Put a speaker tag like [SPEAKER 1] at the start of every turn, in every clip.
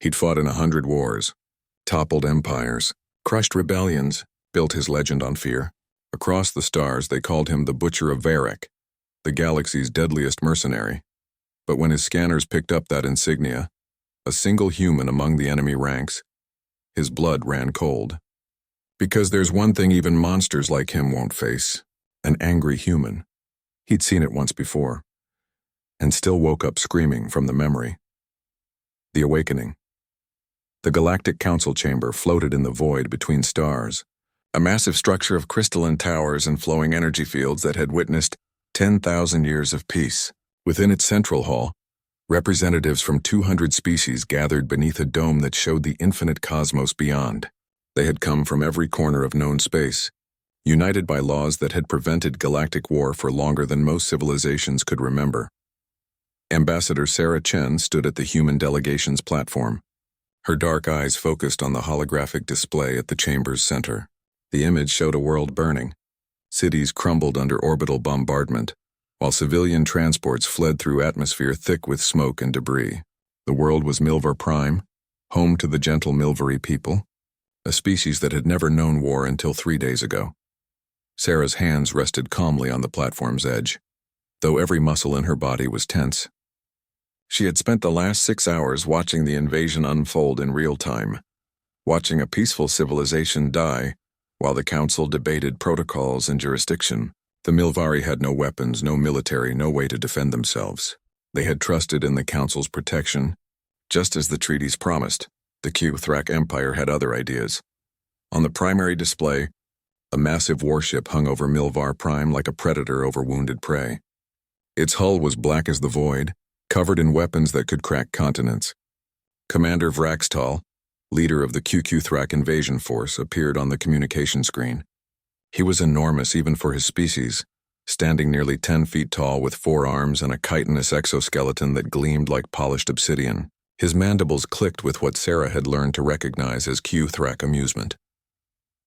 [SPEAKER 1] He'd fought in 100 wars, toppled empires, crushed rebellions, built his legend on fear. Across the stars, they called him the Butcher of Varric, the galaxy's deadliest mercenary. But when his scanners picked up that insignia, a single human among the enemy ranks, his blood ran cold. Because there's one thing even monsters like him won't face: an angry human. He'd seen it once before, and still woke up screaming from the memory. The awakening. The Galactic Council chamber floated in the void between stars, a massive structure of crystalline towers and flowing energy fields that had witnessed 10,000 years of peace. Within its central hall, representatives from 200 species gathered beneath a dome that showed the infinite cosmos beyond. They had come from every corner of known space, united by laws that had prevented galactic war for longer than most civilizations could remember. Ambassador Sarah Chen stood at the human delegation's platform, her dark eyes focused on the holographic display at the chamber's center. The image showed a world burning. Cities crumbled under orbital bombardment, while civilian transports fled through atmosphere thick with smoke and debris. The world was Milvar Prime, home to the gentle Milvari people, a species that had never known war until 3 days ago. Sarah's hands rested calmly on the platform's edge, though every muscle in her body was tense. She had spent the last 6 hours watching the invasion unfold in real time, watching a peaceful civilization die while the council debated protocols and jurisdiction. The Milvari had no weapons, no military, no way to defend themselves. They had trusted in the council's protection, just as the treaties promised. The Q-Thrak Empire had other ideas. On the primary display, a massive warship hung over Milvar Prime like a predator over wounded prey. Its hull was black as the void, covered in weapons that could crack continents. Commander Vraxtal, leader of the Q-Thrak invasion force, appeared on the communication screen. He was enormous even for his species, standing nearly 10 feet tall with 4 arms and a chitinous exoskeleton that gleamed like polished obsidian. His mandibles clicked with what Sarah had learned to recognize as Q-Thrak amusement.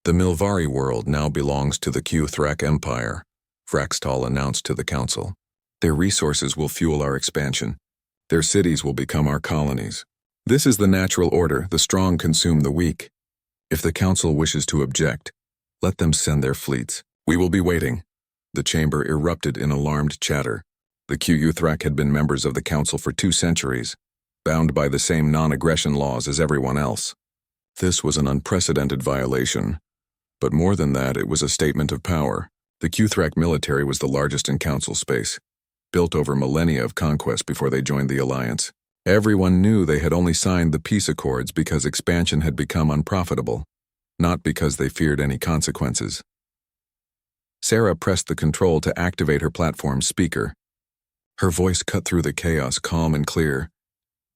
[SPEAKER 1] The Milvari world now belongs to the Q-Thrak Empire, Vraxtal announced to the council. Their resources will fuel our expansion. Their cities will become our colonies. This is the natural order. The strong consume the weak. If the council wishes to object, let them send their fleets. We will be waiting. The chamber erupted in alarmed chatter. The Q-Thrak had been members of the council for 2 centuries, bound by the same non-aggression laws as everyone else. This was an unprecedented violation. But more than that, it was a statement of power. The Q-Thrak military was the largest in council space, built over millennia of conquest before they joined the alliance. Everyone knew they had only signed the peace accords because expansion had become unprofitable, not because they feared any consequences. Sarah pressed the control to activate her platform's speaker. Her voice cut through the chaos, calm and clear.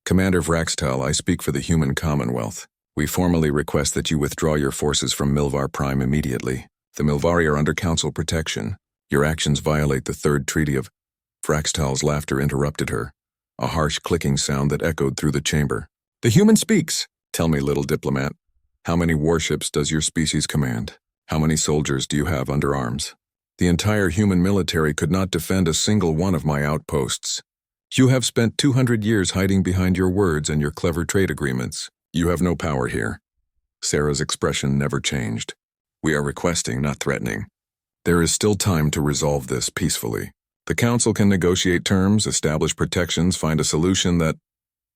[SPEAKER 1] Commander Vraxtal, I speak for the human commonwealth. We formally request that you withdraw your forces from Milvar Prime immediately. The Milvari are under council protection. Your actions violate the 3rd treaty of... Vraxtal's laughter interrupted her, a harsh clicking sound that echoed through the chamber. The human speaks. Tell me, little diplomat, how many warships does your species command? How many soldiers do you have under arms? The entire human military could not defend a single one of my outposts. You have spent 200 years hiding behind your words and your clever trade agreements. You have no power here. Sarah's expression never changed. We are requesting, not threatening. There is still time to resolve this peacefully. The council can negotiate terms, establish protections, find a solution that...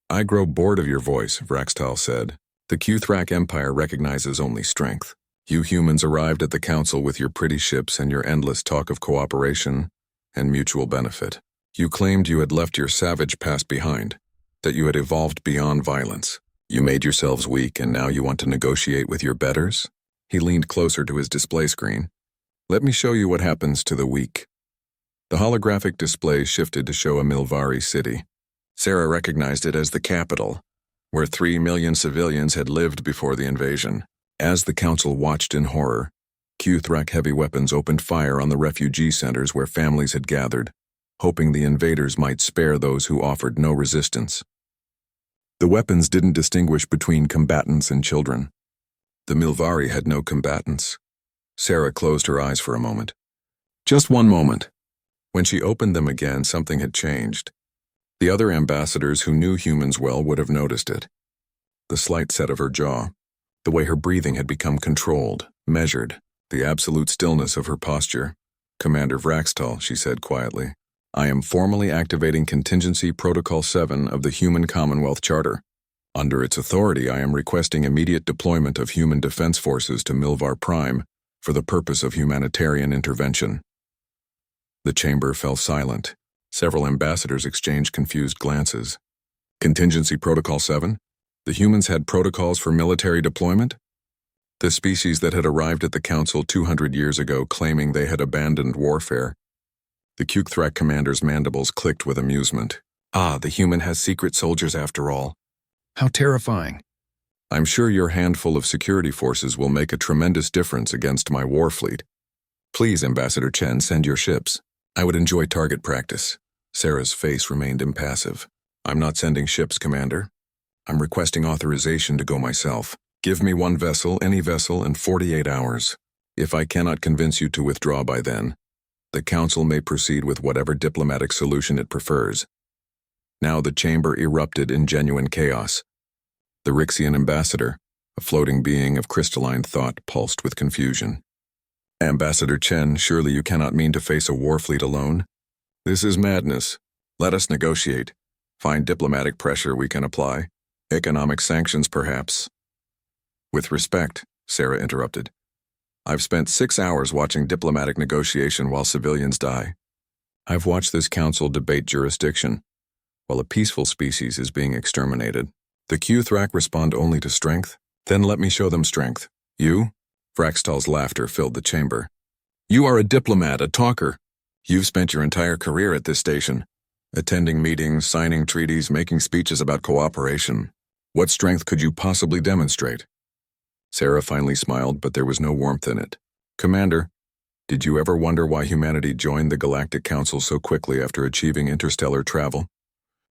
[SPEAKER 1] I grow bored of your voice, Vraxtal said. The Q-Thrak Empire recognizes only strength. You humans arrived at the council with your pretty ships and your endless talk of cooperation and mutual benefit. You claimed you had left your savage past behind, that you had evolved beyond violence. You made yourselves weak and now you want to negotiate with your betters? He leaned closer to his display screen. Let me show you what happens to the weak. The holographic display shifted to show a Milvari city. Sarah recognized it as the capital, where 3 million civilians had lived before the invasion. As the council watched in horror, Q-Thrak heavy weapons opened fire on the refugee centers where families had gathered, hoping the invaders might spare those who offered no resistance. The weapons didn't distinguish between combatants and children. The Milvari had no combatants. Sarah closed her eyes for a moment. Just one moment. When she opened them again, something had changed. The other ambassadors who knew humans well would have noticed it. the slight set of her jaw, the way her breathing had become controlled, measured, the absolute stillness of her posture. "Commander Vraxtal," she said quietly, "I am formally activating Contingency Protocol 7 of the Human Commonwealth Charter. Under its authority, I am requesting immediate deployment of human defense forces to Milvar Prime for the purpose of humanitarian intervention." The chamber fell silent. Several ambassadors exchanged confused glances. Contingency Protocol 7? The humans had protocols for military deployment? The species that had arrived at the Council 200 years ago claiming they had abandoned warfare. The Kukthrak commander's mandibles clicked with amusement. "Ah, the human has secret soldiers after all. How terrifying. I'm sure your handful of security forces will make a tremendous difference against my war fleet. Please, Ambassador Chen, send your ships. I would enjoy target practice." Sarah's face remained impassive. "I'm not sending ships, Commander. I'm requesting authorization to go myself. Give me one vessel, any vessel, in 48 hours. If I cannot convince you to withdraw by then, the Council may proceed with whatever diplomatic solution it prefers." Now the chamber erupted in genuine chaos. The Rixian ambassador, a floating being of crystalline thought, pulsed with confusion. "Ambassador Chen, surely you cannot mean to face a war fleet alone? This is madness. Let us negotiate. Find diplomatic pressure we can apply. Economic sanctions, perhaps." "With respect," Sarah interrupted, "I've spent 6 hours watching diplomatic negotiation while civilians die. I've watched this council debate jurisdiction, while a peaceful species is being exterminated. The Kukthrak respond only to strength? Then let me show them strength. You?" Vraxtal's laughter filled the chamber. "You are a diplomat, a talker. You've spent your entire career at this station, attending meetings, signing treaties, making speeches about cooperation. What strength could you possibly demonstrate?" Sarah finally smiled, but there was no warmth in it. "Commander, did you ever wonder why humanity joined the Galactic Council so quickly after achieving interstellar travel?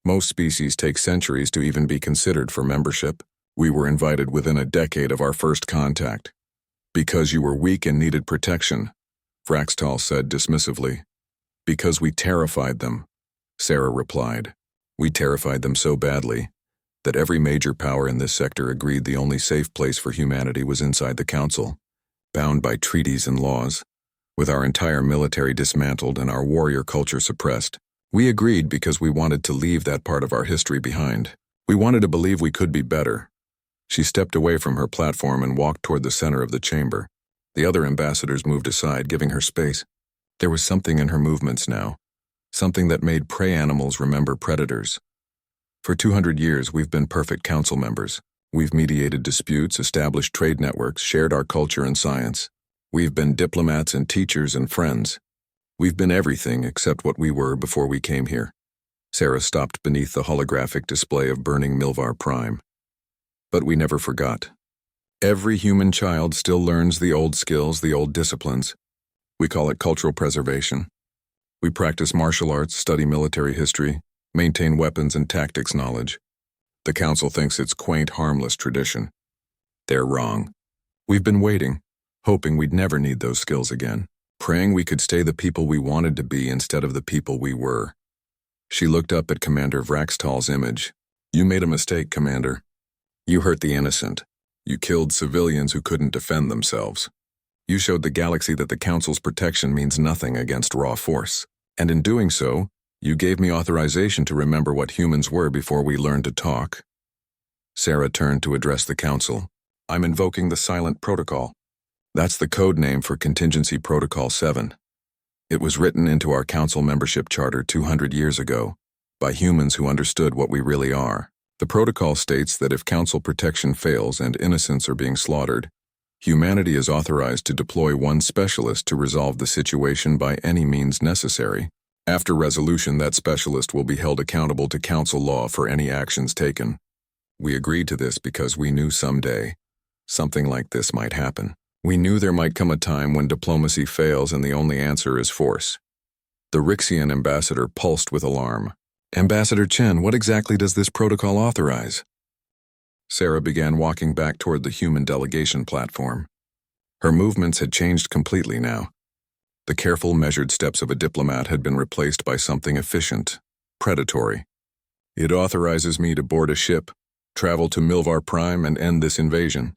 [SPEAKER 1] Most species take centuries to even be considered for membership. We were invited within a decade of our first contact. Because you were weak and needed protection," Vraxtal said dismissively. "Because we terrified them," Sarah replied. "We terrified them so badly that every major power in this sector agreed the only safe place for humanity was inside the Council, bound by treaties and laws. With our entire military dismantled and our warrior culture suppressed, we agreed because we wanted to leave that part of our history behind. We wanted to believe we could be better." She stepped away from her platform and walked toward the center of the chamber. The other ambassadors moved aside, giving her space. There was something in her movements now, something that made prey animals remember predators. "For 200 years, we've been perfect council members. We've mediated disputes, established trade networks, shared our culture and science. We've been diplomats and teachers and friends. We've been everything except what we were before we came here." Sarah stopped beneath the holographic display of burning Milvar Prime. "But we never forgot. Every human child still learns the old skills, the old disciplines. We call it cultural preservation. We practice martial arts, study military history, maintain weapons and tactics knowledge. The Council thinks it's quaint, harmless tradition. They're wrong. We've been waiting, hoping we'd never need those skills again, praying we could stay the people we wanted to be instead of the people we were." She looked up at Commander Vraxtal's image. "You made a mistake, Commander. You hurt the innocent. You killed civilians who couldn't defend themselves. You showed the galaxy that the Council's protection means nothing against raw force. And in doing so, you gave me authorization to remember what humans were before we learned to talk." Sarah turned to address the Council. "I'm invoking the Silent Protocol. That's the code name for Contingency Protocol 7. It was written into our Council membership charter 200 years ago by humans who understood what we really are. The protocol states that if Council protection fails and innocents are being slaughtered, humanity is authorized to deploy one specialist to resolve the situation by any means necessary. After resolution, that specialist will be held accountable to Council law for any actions taken. We agreed to this because we knew someday something like this might happen. We knew there might come a time when diplomacy fails and the only answer is force." The Rixian ambassador pulsed with alarm. "Ambassador Chen, what exactly does this protocol authorize?" Sarah began walking back toward the human delegation platform. Her movements had changed completely now. The careful, measured steps of a diplomat had been replaced by something efficient, predatory. "It authorizes me to board a ship, Travel to Milvar Prime and end this invasion.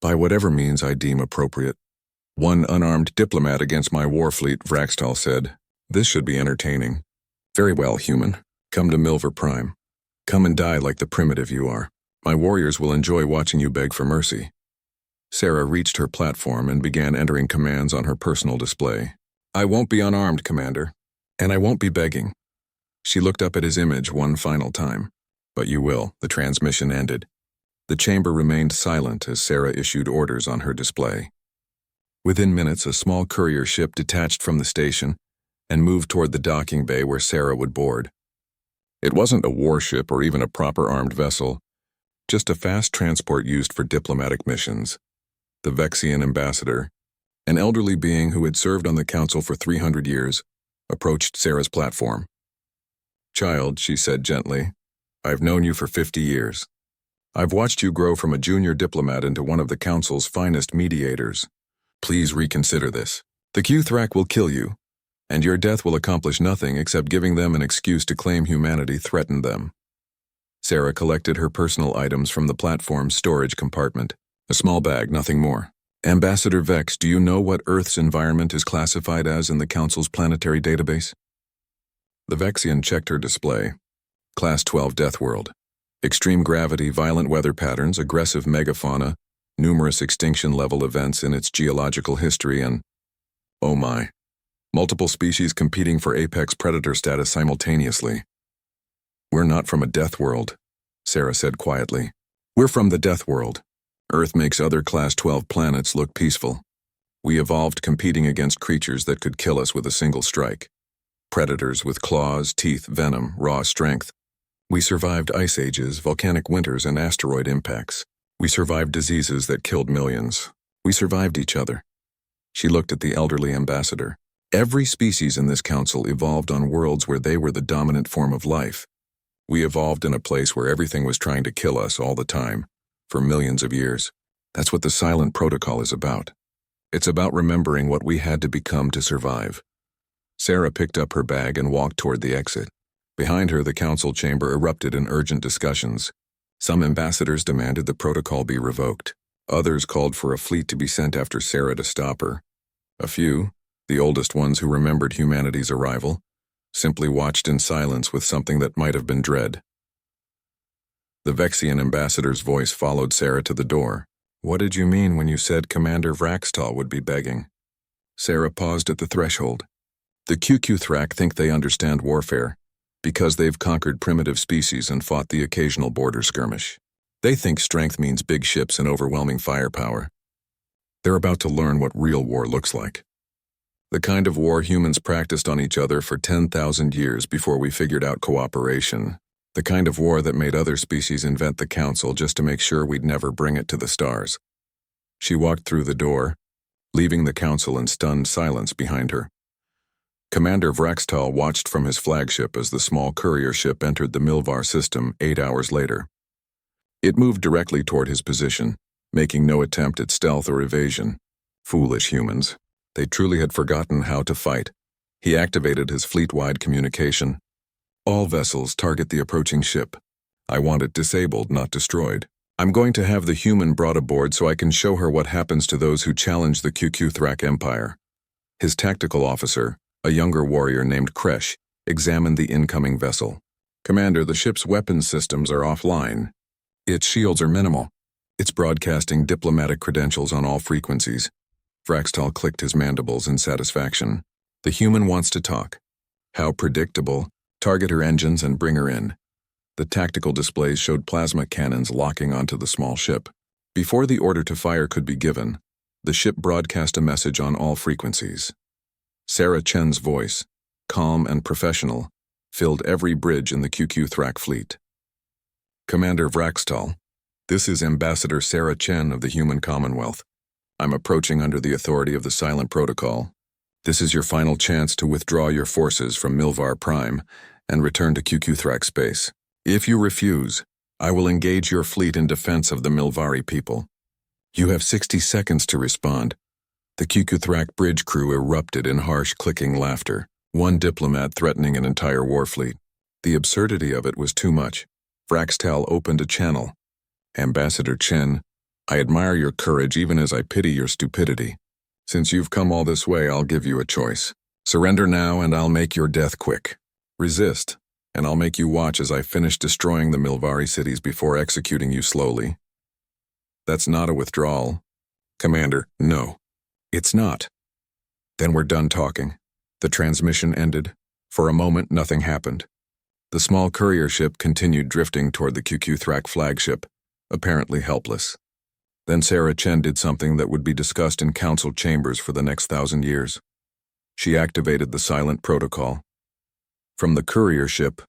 [SPEAKER 1] By whatever means I deem appropriate. One unarmed diplomat against my war fleet, Vraxtal said. This should be entertaining. Very well, human. Come to Milvar Prime. Come and die like the primitive you are. My warriors will enjoy watching you beg for mercy. Sarah reached her platform and began entering commands on her personal display. I won't be unarmed, Commander. And I won't be begging. She looked up at his image one final time. But you will. The transmission ended. The chamber remained silent as Sarah issued orders on her display. Within minutes, a small courier ship detached from the station and moved toward the docking bay where Sarah would board. It wasn't a warship or even a proper armed vessel, just a fast transport used for diplomatic missions. The Vexian ambassador, an elderly being who had served on the council for 300 years, approached Sarah's platform. Child, she said gently, I've known you for 50 years. I've watched you grow from a junior diplomat into one of the council's finest mediators. Please reconsider this. The Q-Thrak will kill you, and your death will accomplish nothing except giving them an excuse to claim humanity threatened them. Sarah collected her personal items from the platform's storage compartment. A small bag, nothing more. Ambassador Vex, do you know what Earth's environment is classified as in the Council's planetary database? The Vexian checked her display. Class 12 Death World. Extreme gravity, violent weather patterns, aggressive megafauna, numerous extinction-level events in its geological history, and, oh my, multiple species competing for apex predator status simultaneously. We're not from a death world, Sarah said quietly. We're from the death world. Earth makes other Class 12 planets look peaceful. We evolved competing against creatures that could kill us with a single strike. Predators with claws, teeth, venom, raw strength. We survived ice ages, volcanic winters, and asteroid impacts. We survived diseases that killed millions. We survived each other. She looked at the elderly ambassador. Every species in this council evolved on worlds where they were the dominant form of life. We evolved in a place where everything was trying to kill us all the time. For millions of years. That's what the Silent Protocol is about. It's about remembering what we had to become to survive. Sarah picked up her bag and walked toward the exit. Behind her, the council chamber erupted in urgent discussions. Some ambassadors demanded the protocol be revoked. Others called for a fleet to be sent after Sarah to stop her. A few, the oldest ones who remembered humanity's arrival, simply watched in silence with something that might have been dread. The Vexian ambassador's voice followed Sarah to the door. What did you mean when you said Commander Vraxtal would be begging? Sarah paused at the threshold. The Q-Thrak think they understand warfare because they've conquered primitive species and fought the occasional border skirmish. They think strength means big ships and overwhelming firepower. They're about to learn what real war looks like. The kind of war humans practiced on each other for 10,000 years before we figured out cooperation. The kind of war that made other species invent the council just to make sure we'd never bring it to the stars. She walked through the door, leaving the council in stunned silence behind her. Commander Vraxtal watched from his flagship as the small courier ship entered the Milvar system 8 hours later. It moved directly toward his position, making no attempt at stealth or evasion. Foolish humans. They truly had forgotten how to fight. He activated his fleet-wide communication. All vessels target the approaching ship. I want it disabled, not destroyed. I'm going to have the human brought aboard so I can show her what happens to those who challenge the Q-Thrak Empire. His tactical officer, a younger warrior named Kresh, examined the incoming vessel. Commander, the ship's weapons systems are offline. Its shields are minimal. It's broadcasting diplomatic credentials on all frequencies. Vraxtal clicked his mandibles in satisfaction. The human wants to talk. How predictable. Target her engines and bring her in. The tactical displays showed plasma cannons locking onto the small ship. Before the order to fire could be given, the ship broadcast a message on all frequencies. Sarah Chen's voice, calm and professional, filled every bridge in the Q-Thrak fleet. Commander Vraxtal, this is Ambassador Sarah Chen of the Human Commonwealth. I'm approaching under the authority of the Silent Protocol. This is your final chance to withdraw your forces from Milvar Prime and return to Q-Thrak space. If you refuse, I will engage your fleet in defense of the Milvari people. You have 60 seconds to respond. The Q-Thrak bridge crew erupted in harsh, clicking laughter, one diplomat threatening an entire war fleet. The absurdity of it was too much. Vraxtal opened a channel, Ambassador Chen, I admire your courage even as I pity your stupidity. Since you've come all this way, I'll give you a choice. Surrender now and I'll make your death quick. Resist, and I'll make you watch as I finish destroying the Milvari cities before executing you slowly. That's not a withdrawal. Commander, no. It's not. Then we're done talking. The transmission ended. For a moment, nothing happened. The small courier ship continued drifting toward the QQ Thrak flagship, apparently helpless. Then Sarah Chen did something that would be discussed in council chambers for the next 1,000 years. She activated the silent protocol. From the courier ship,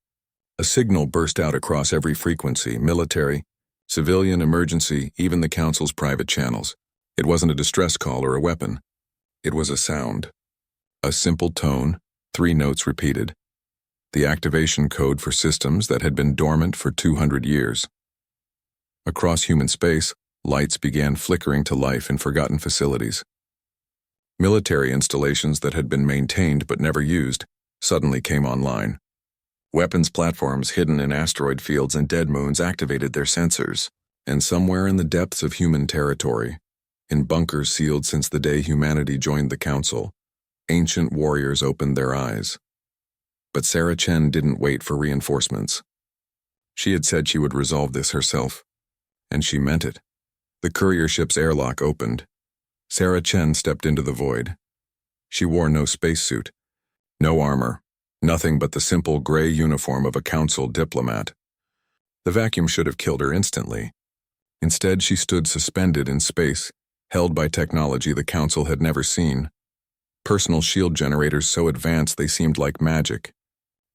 [SPEAKER 1] a signal burst out across every frequency: military, civilian, emergency, even the council's private channels. It wasn't a distress call or a weapon. It was a sound. A simple tone, 3 notes repeated. The activation code for systems that had been dormant for 200 years. Across human space, lights began flickering to life in forgotten facilities. Military installations that had been maintained but never used suddenly came online. Weapons platforms hidden in asteroid fields and dead moons activated their sensors, and somewhere in the depths of human territory, in bunkers sealed since the day humanity joined the Council, ancient warriors opened their eyes. But Sarah Chen didn't wait for reinforcements. She had said she would resolve this herself, and she meant it. The courier ship's airlock opened. Sarah Chen stepped into the void. She wore no spacesuit, no armor, nothing but the simple gray uniform of a council diplomat. The vacuum should have killed her instantly. Instead, she stood suspended in space, held by technology the council had never seen. Personal shield generators so advanced they seemed like magic.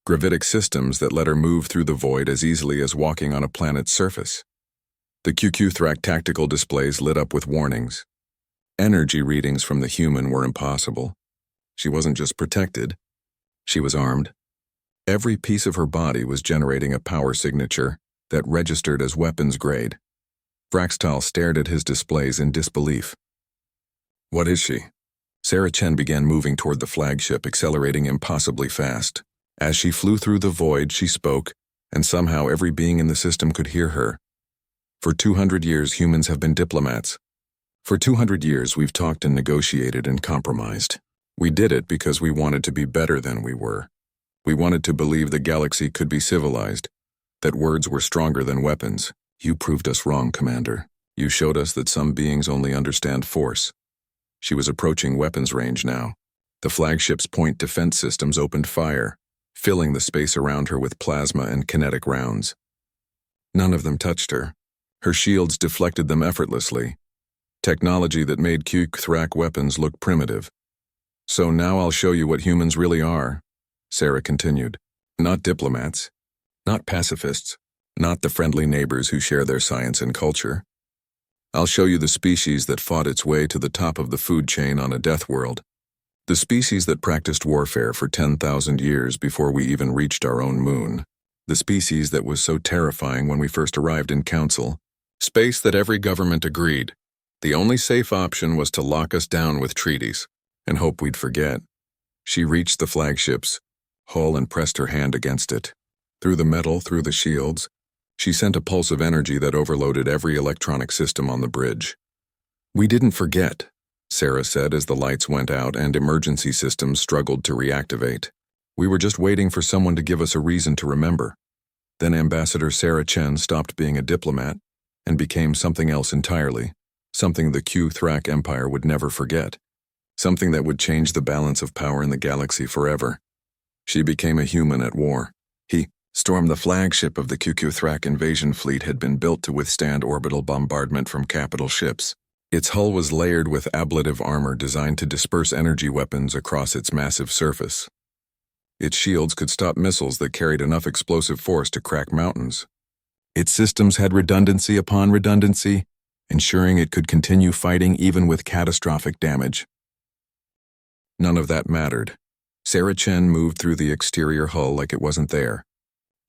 [SPEAKER 1] Gravitic systems that let her move through the void as easily as walking on a planet's surface. The QQ Thrak tactical displays lit up with warnings. Energy readings from the human were impossible. She wasn't just protected, she was armed. Every piece of her body was generating a power signature that registered as weapons grade. Vraxtal stared at his displays in disbelief. What is she? Sarah Chen began moving toward the flagship, accelerating impossibly fast. As she flew through the void, she spoke, and somehow every being in the system could hear her. For 200 years, humans have been diplomats. For 200 years, we've talked and negotiated and compromised. We did it because we wanted to be better than we were. We wanted to believe the galaxy could be civilized, that words were stronger than weapons. You proved us wrong, Commander. You showed us that some beings only understand force. She was approaching weapons range now. The flagship's point defense systems opened fire, filling the space around her with plasma and kinetic rounds. None of them touched her. Her shields deflected them effortlessly. Technology that made QQ Thrak weapons look primitive. So now I'll show you what humans really are, Sarah continued. Not diplomats, not pacifists, not the friendly neighbors who share their science and culture. I'll show you the species that fought its way to the top of the food chain on a death world. The species that practiced warfare for 10,000 years before we even reached our own moon. The species that was so terrifying when we first arrived in Council. Space that every government agreed. The only safe option was to lock us down with treaties and hope we'd forget. She reached the flagship's hull and pressed her hand against it. Through the metal, through the shields, she sent a pulse of energy that overloaded every electronic system on the bridge. We didn't forget, Sarah said as the lights went out and emergency systems struggled to reactivate. We were just waiting for someone to give us a reason to remember. Then Ambassador Sarah Chen stopped being a diplomat and became something else entirely, something the QQ Thrak Empire would never forget, something that would change the balance of power in the galaxy forever. She became a human at war. He stormed the flagship of the QQ Thrak invasion fleet had been built to withstand orbital bombardment from capital ships. Its hull was layered with ablative armor designed to disperse energy weapons across its massive surface. Its shields could stop missiles that carried enough explosive force to crack mountains. Its systems had redundancy upon redundancy, ensuring it could continue fighting even with catastrophic damage. None of that mattered. Sarah Chen moved through the exterior hull like it wasn't there.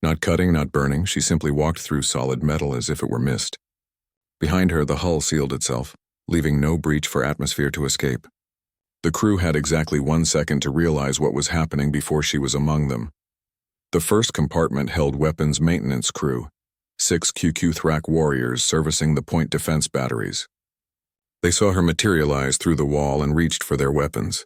[SPEAKER 1] Not cutting, not burning, she simply walked through solid metal as if it were mist. Behind her, the hull sealed itself, leaving no breach for atmosphere to escape. The crew had exactly 1 second to realize what was happening before she was among them. The first compartment held weapons maintenance crew, 6 QQ-Thrak warriors servicing the point defense batteries. They saw her materialize through the wall and reached for their weapons.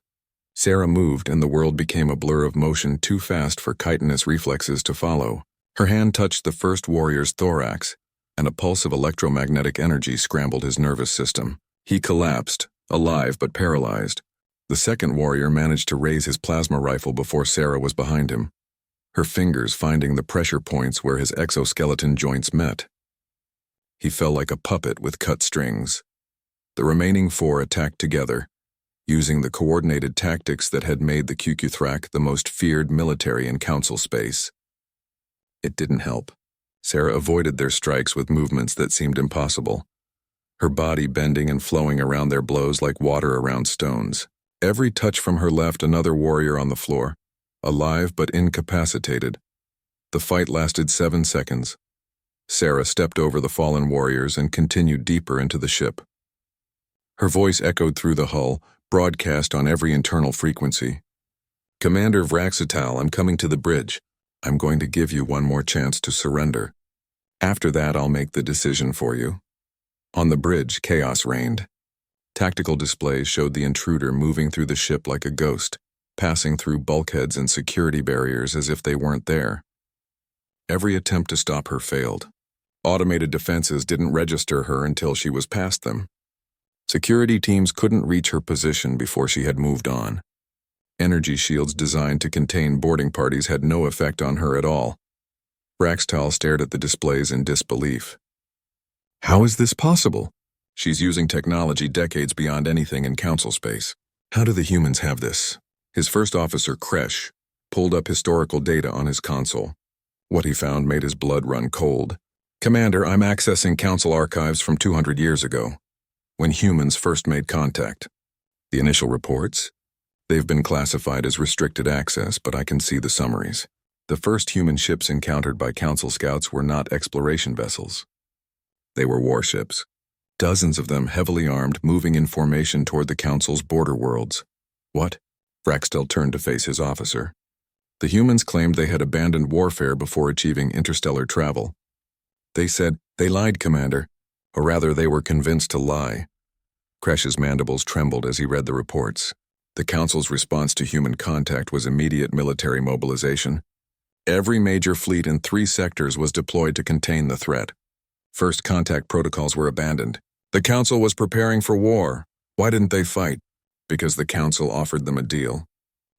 [SPEAKER 1] Sarah moved and the world became a blur of motion too fast for chitinous reflexes to follow. Her hand touched the first warrior's thorax, and a pulse of electromagnetic energy scrambled his nervous system. He collapsed, alive but paralyzed. The second warrior managed to raise his plasma rifle before Sarah was behind him, her fingers finding the pressure points where his exoskeleton joints met. He fell like a puppet with cut strings. The remaining 4 attacked together, using the coordinated tactics that had made the QQ-Thrak the most feared military in Council space. It didn't help. Sarah avoided their strikes with movements that seemed impossible, her body bending and flowing around their blows like water around stones. Every touch from her left another warrior on the floor, alive but incapacitated. The fight lasted 7 seconds. Sarah stepped over the fallen warriors and continued deeper into the ship. Her voice echoed through the hull, broadcast on every internal frequency. "Commander Vraxital, I'm coming to the bridge. I'm going to give you one more chance to surrender. After that, I'll make the decision for you." On the bridge, chaos reigned. Tactical displays showed the intruder moving through the ship like a ghost, passing through bulkheads and security barriers as if they weren't there. Every attempt to stop her failed. Automated defenses didn't register her until she was past them. Security teams couldn't reach her position before she had moved on. Energy shields designed to contain boarding parties had no effect on her at all. Vraxital stared at the displays in disbelief. How is this possible? She's using technology decades beyond anything in Council space. How do the humans have this? His first officer, Kresh, pulled up historical data on his console. What he found made his blood run cold. "Commander, I'm accessing Council archives from 200 years ago, when humans first made contact. The initial reports? They've been classified as restricted access, but I can see the summaries. The first human ships encountered by Council scouts were not exploration vessels. They were warships. Dozens of them heavily armed, moving in formation toward the Council's border worlds." "What?" Vraxital turned to face his officer. "The humans claimed they had abandoned warfare before achieving interstellar travel. They said, they lied, Commander. Or rather, they were convinced to lie." Kresh's mandibles trembled as he read the reports. The Council's response to human contact was immediate military mobilization. Every major fleet in 3 sectors was deployed to contain the threat. First contact protocols were abandoned. The Council was preparing for war. Why didn't they fight? Because the Council offered them a deal.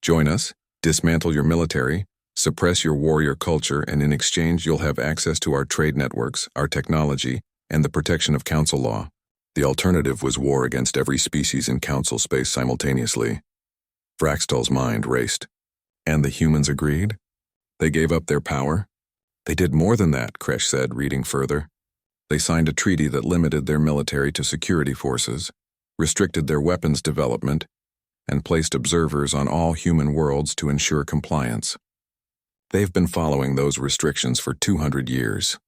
[SPEAKER 1] Join us, dismantle your military, suppress your warrior culture, and in exchange you'll have access to our trade networks, our technology, and the protection of Council law. The alternative was war against every species in Council space simultaneously. Vraxital's mind raced. And the humans agreed? They gave up their power? They did more than that, Kresh said, reading further. They signed a treaty that limited their military to security forces, restricted their weapons development, and placed observers on all human worlds to ensure compliance. They've been following those restrictions for 200 years.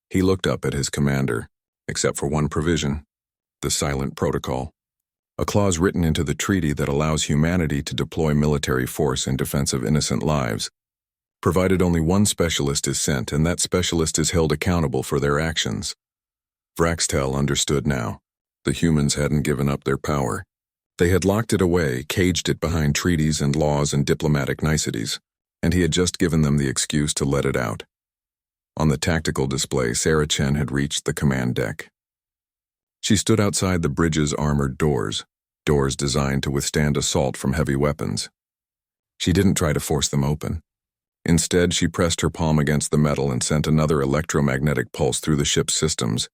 [SPEAKER 1] He looked up at his commander, except for one provision, the Silent Protocol, a clause written into the treaty that allows humanity to deploy military force in defense of innocent lives, provided only one specialist is sent, and that specialist is held accountable for their actions. Vraxital understood now. The humans hadn't given up their power. They had locked it away, caged it behind treaties and laws and diplomatic niceties, and he had just given them the excuse to let it out. On the tactical display, Sarah Chen had reached the command deck. She stood outside the bridge's armored doors designed to withstand assault from heavy weapons. She didn't try to force them open. Instead, she pressed her palm against the metal and sent another electromagnetic pulse through the ship's systems.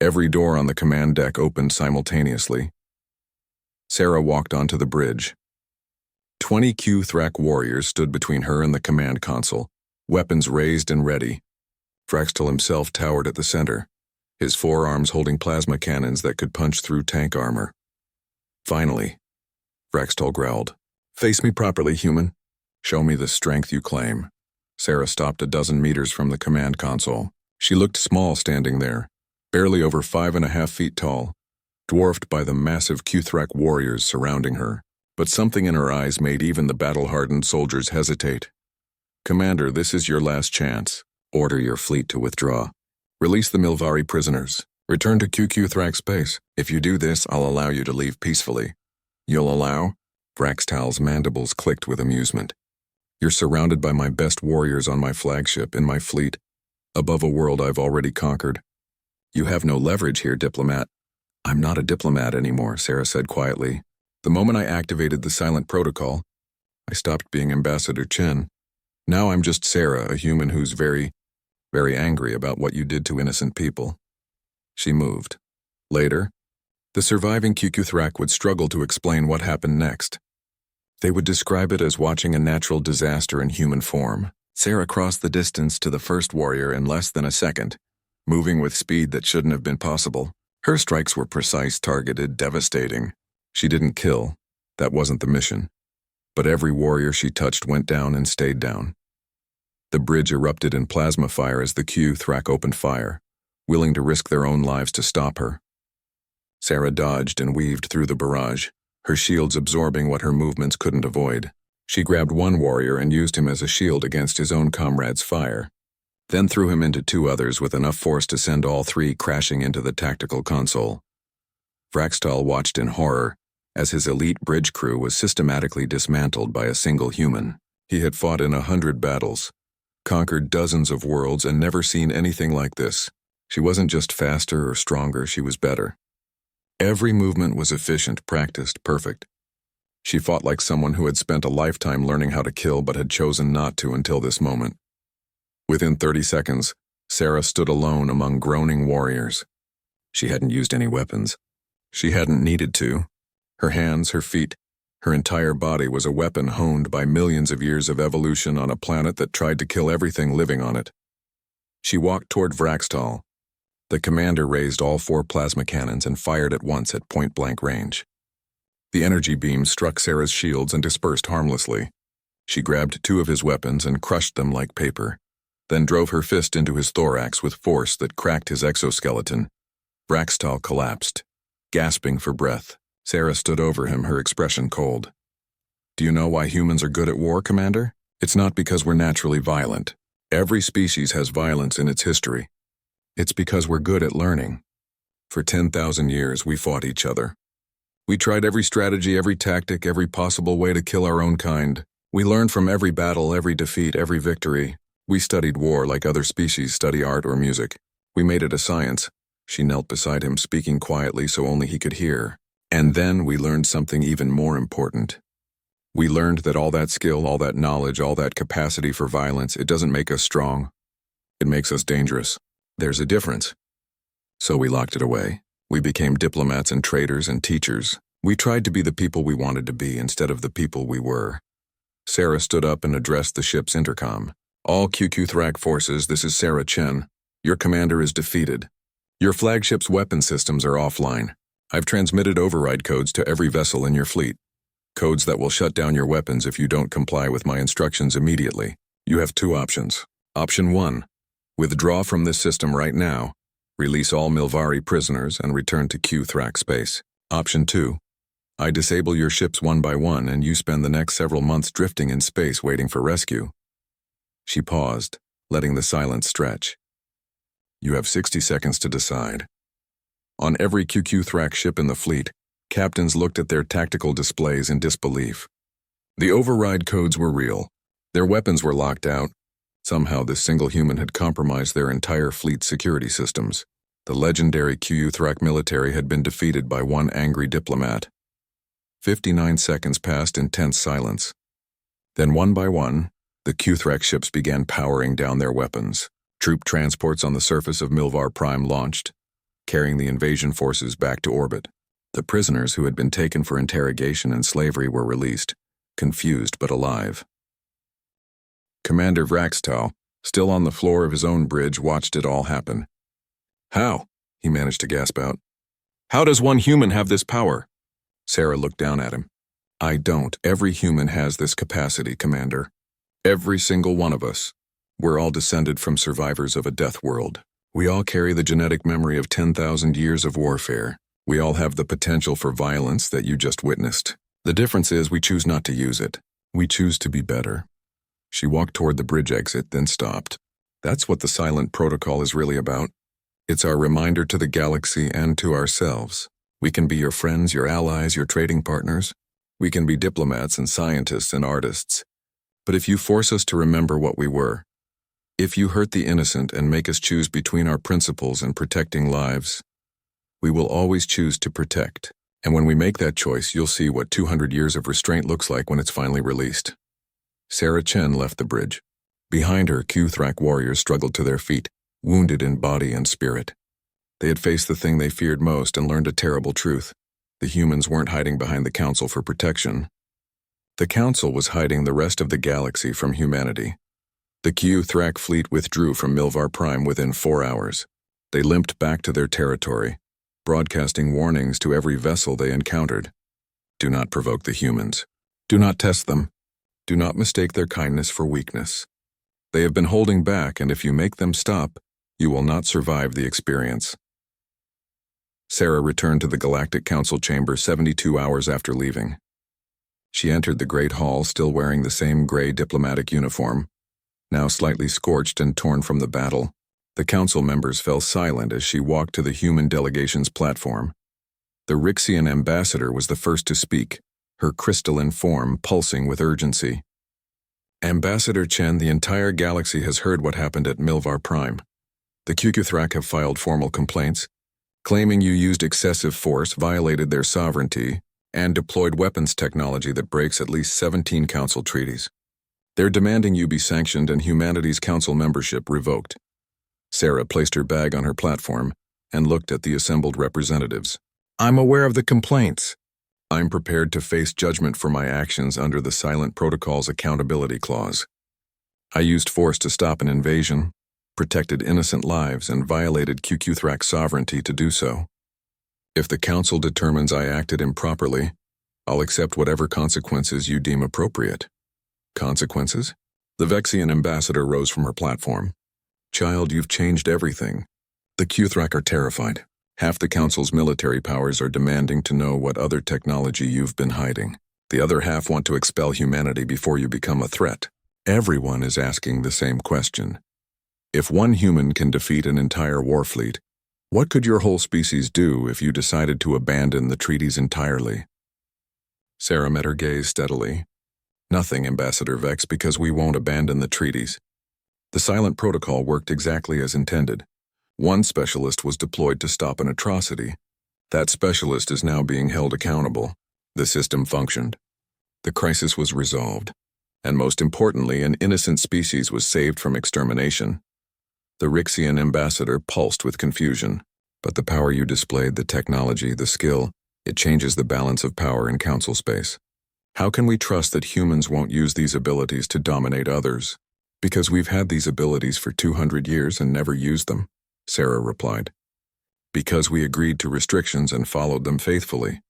[SPEAKER 1] Every door on the command deck opened simultaneously. Sarah walked onto the bridge. 20 Q-Thrak warriors stood between her and the command console, weapons raised and ready. Vraxital himself towered at the center, his forearms holding plasma cannons that could punch through tank armor. "Finally," Vraxital growled. "Face me properly, human. Show me the strength you claim." Sarah stopped a dozen meters from the command console. She looked small standing there, barely over 5.5 feet tall, dwarfed by the massive Q-Thrak warriors surrounding her. But something in her eyes made even the battle-hardened soldiers hesitate. "Commander, this is your last chance. Order your fleet to withdraw. Release the Milvari prisoners. Return to QQ Thrak space. If you do this, I'll allow you to leave peacefully. You'll allow? Vraxtal's mandibles clicked with amusement. You're surrounded by my best warriors on my flagship, in my fleet, above a world I've already conquered. You have no leverage here, diplomat. I'm not a diplomat anymore, Sarah said quietly. The moment I activated the silent protocol, I stopped being Ambassador Chen. Now I'm just Sarah, a human who's very angry about what you did to innocent people. She moved. Later, the surviving QQ Thrak would struggle to explain what happened next. They would describe it as watching a natural disaster in human form. Sarah crossed the distance to the first warrior in less than a second, moving with speed that shouldn't have been possible. Her strikes were precise, targeted, devastating. She didn't kill. That wasn't the mission. But every warrior she touched went down and stayed down. The bridge erupted in plasma fire as the Q Thrak opened fire, willing to risk their own lives to stop her. Sarah dodged and weaved through the barrage, her shields absorbing what her movements couldn't avoid. She grabbed one warrior and used him as a shield against his own comrades' fire, then threw him into two others with enough force to send all three crashing into the tactical console. Vraxtal watched in horror as his elite bridge crew was systematically dismantled by a single human. He had fought in 100 battles, conquered dozens of worlds, and never seen anything like this. She wasn't just faster or stronger, she was better. Every movement was efficient, practiced, perfect. She fought like someone who had spent a lifetime learning how to kill but had chosen not to until this moment. Within 30 seconds, Sarah stood alone among groaning warriors. She hadn't used any weapons. She hadn't needed to. Her hands, her feet, her entire body was a weapon honed by millions of years of evolution on a planet that tried to kill everything living on it. She walked toward Vraxtal. The commander raised all 4 plasma cannons and fired at once at point-blank range. The energy beams struck Sarah's shields and dispersed harmlessly. She grabbed 2 of his weapons and crushed them like paper, then drove her fist into his thorax with force that cracked his exoskeleton. Vraxtal collapsed, gasping for breath. Sarah stood over him, her expression cold. Do you know why humans are good at war, Commander? It's not because we're naturally violent. Every species has violence in its history. It's because we're good at learning. For 10,000 years, we fought each other. We tried every strategy, every tactic, every possible way to kill our own kind. We learned from every battle, every defeat, every victory. We studied war like other species study art or music. We made it a science. She knelt beside him, speaking quietly so only he could hear. And then we learned something even more important. We learned that all that skill, all that knowledge, all that capacity for violence, it doesn't make us strong. It makes us dangerous. There's a difference. So we locked it away. We became diplomats and traders and teachers. We tried to be the people we wanted to be instead of the people we were. Sarah stood up and addressed the ship's intercom. All QQ Thrak forces, this is Sarah Chen. Your commander is defeated. Your flagship's weapon systems are offline. I've transmitted override codes to every vessel in your fleet. Codes that will shut down your weapons if you don't comply with my instructions immediately. You have 2 options. Option 1. Withdraw from this system right now. Release all Milvari prisoners and return to Q Thrak space. Option 2. I disable your ships one by one and you spend the next several months drifting in space waiting for rescue. She paused, letting the silence stretch. You have 60 seconds to decide. On every QQ Thrak ship in the fleet, captains looked at their tactical displays in disbelief. The override codes were real. Their weapons were locked out. Somehow this single human had compromised their entire fleet's security systems. The legendary QU Thrak military had been defeated by one angry diplomat. 59 seconds passed in tense silence. Then one by one, the Q Thrak ships began powering down their weapons. Troop transports on the surface of Milvar Prime launched, carrying the invasion forces back to orbit. The prisoners who had been taken for interrogation and slavery were released, confused but alive. Commander Vraxtal, still on the floor of his own bridge, watched it all happen. How? He managed to gasp out. How does one human have this power? Sarah looked down at him. I don't. Every human has this capacity, Commander. Every single one of us. We're all descended from survivors of a death world. We all carry the genetic memory of 10,000 years of warfare. We all have the potential for violence that you just witnessed. The difference is we choose not to use it. We choose to be better. She walked toward the bridge exit, then stopped. That's what the silent protocol is really about. It's our reminder to the galaxy and to ourselves. We can be your friends, your allies, your trading partners. We can be diplomats and scientists and artists. But if you force us to remember what we were, if you hurt the innocent and make us choose between our principles and protecting lives, we will always choose to protect. And when we make that choice, you'll see what 200 years of restraint looks like when it's finally released. Sarah Chen left the bridge. Behind her, Q-Thrak warriors struggled to their feet, wounded in body and spirit. They had faced the thing they feared most and learned a terrible truth. The humans weren't hiding behind the Council for protection. The Council was hiding the rest of the galaxy from humanity. The Q-Thrak fleet withdrew from Milvar Prime within 4 hours. They limped back to their territory, broadcasting warnings to every vessel they encountered. Do not provoke the humans. Do not test them. Do not mistake their kindness for weakness. They have been holding back, and if you make them stop, you will not survive the experience. Sarah returned to the Galactic Council chamber 72 hours after leaving. She entered the Great Hall still wearing the same gray diplomatic uniform, now slightly scorched and torn from the battle. The council members fell silent as she walked to the human delegation's platform. The Rixian ambassador was the first to speak, her crystalline form pulsing with urgency. Ambassador Chen, the entire galaxy has heard what happened at Milvar Prime. The Q-Thrak have filed formal complaints, claiming you used excessive force, violated their sovereignty, and deployed weapons technology that breaks at least 17 council treaties. They're demanding you be sanctioned and humanity's council membership revoked. Sarah placed her bag on her platform and looked at the assembled representatives. I'm aware of the complaints. I'm prepared to face judgment for my actions under the Silent Protocol's accountability clause. I used force to stop an invasion, protected innocent lives, and violated Q-Thrak's sovereignty to do so. If the council determines I acted improperly, I'll accept whatever consequences you deem appropriate. Consequences? The Vexian ambassador rose from her platform. Child, you've changed everything. The Q-Thrak are terrified. Half the council's military powers are demanding to know what other technology you've been hiding. The other half want to expel humanity before you become a threat. Everyone is asking the same question. If one human can defeat an entire war fleet, what could your whole species do if you decided to abandon the treaties entirely? Sarah met her gaze steadily. Nothing, Ambassador Vex, because we won't abandon the treaties. The Silent Protocol worked exactly as intended. One specialist was deployed to stop an atrocity. That specialist is now being held accountable. The system functioned. The crisis was resolved. And most importantly, an innocent species was saved from extermination. The Rixian ambassador pulsed with confusion. But the power you displayed, the technology, the skill, it changes the balance of power in council space. How can we trust that humans won't use these abilities to dominate others? Because we've had these abilities for 200 years and never used them, Sarah replied. Because we agreed to restrictions and followed them faithfully.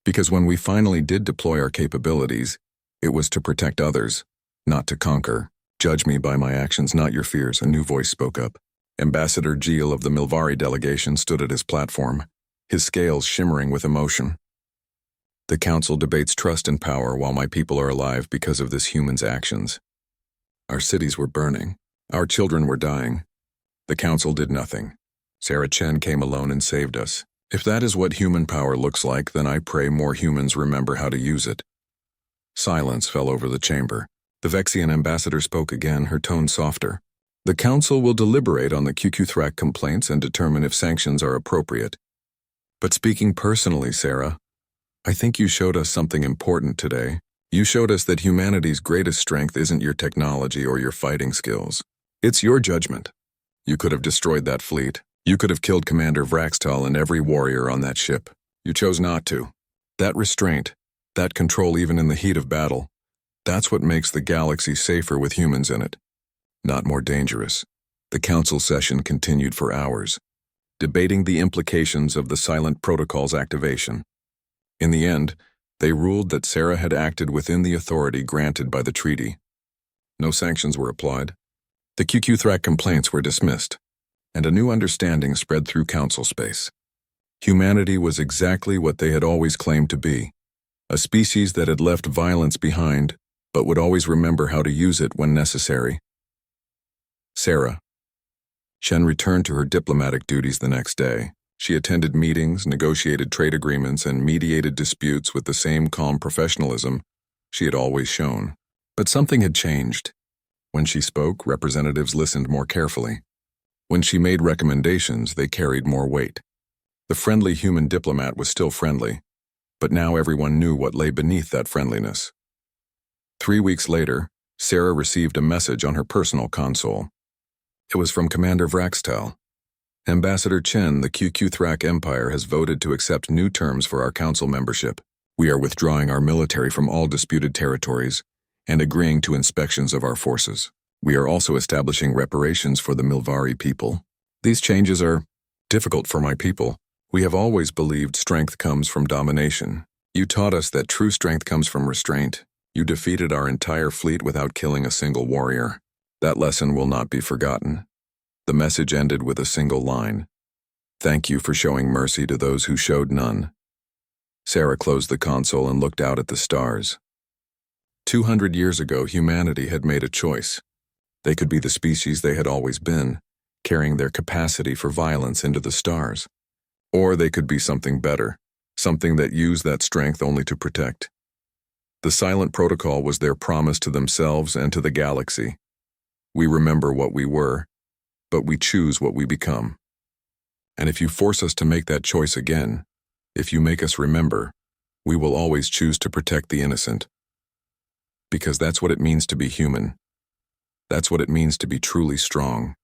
[SPEAKER 1] Because when we finally did deploy our capabilities, it was to protect others, not to conquer. Judge me by my actions, not your fears, a new voice spoke up. Ambassador Geel of the Milvari delegation stood at his platform, his scales shimmering with emotion. The council debates trust and power while my people are alive because of this human's actions. Our cities were burning. Our children were dying. The council did nothing. Sarah Chen came alone and saved us. If that is what human power looks like, then I pray more humans remember how to use it. Silence fell over the chamber. The Vexian ambassador spoke again, her tone softer. The council will deliberate on the Q-Thrak complaints and determine if sanctions are appropriate. But speaking personally, Sarah, I think you showed us something important today. You showed us that humanity's greatest strength isn't your technology or your fighting skills. It's your judgment. You could have destroyed that fleet. You could have killed Commander Vraxtal and every warrior on that ship. You chose not to. That restraint, that control even in the heat of battle, that's what makes the galaxy safer with humans in it. Not more dangerous. The council session continued for hours, debating the implications of the Silent Protocol's activation. In the end, they ruled that Sarah had acted within the authority granted by the treaty. No sanctions were applied. The Q-Thrak complaints were dismissed, and a new understanding spread through council space. Humanity was exactly what they had always claimed to be, a species that had left violence behind, but would always remember how to use it when necessary. Sarah. Chen returned to her diplomatic duties the next day. She attended meetings, negotiated trade agreements, and mediated disputes with the same calm professionalism she had always shown. But something had changed. When she spoke, representatives listened more carefully. When she made recommendations, they carried more weight. The friendly human diplomat was still friendly, but now everyone knew what lay beneath that friendliness. 3 weeks later, Sarah received a message on her personal console. It was from Commander Vraxtel. Ambassador Chen, the QQ Thrak Empire has voted to accept new terms for our council membership. We are withdrawing our military from all disputed territories and agreeing to inspections of our forces. We are also establishing reparations for the Milvari people. These changes are difficult for my people. We have always believed strength comes from domination. You taught us that true strength comes from restraint. You defeated our entire fleet without killing a single warrior. That lesson will not be forgotten. The message ended with a single line. Thank you for showing mercy to those who showed none. Sarah closed the console and looked out at the stars. 200 years ago, humanity had made a choice. They could be the species they had always been, carrying their capacity for violence into the stars. Or they could be something better, something that used that strength only to protect. The silent protocol was their promise to themselves and to the galaxy. We remember what we were, but we choose what we become. And if you force us to make that choice again, if you make us remember, we will always choose to protect the innocent. Because that's what it means to be human. That's what it means to be truly strong.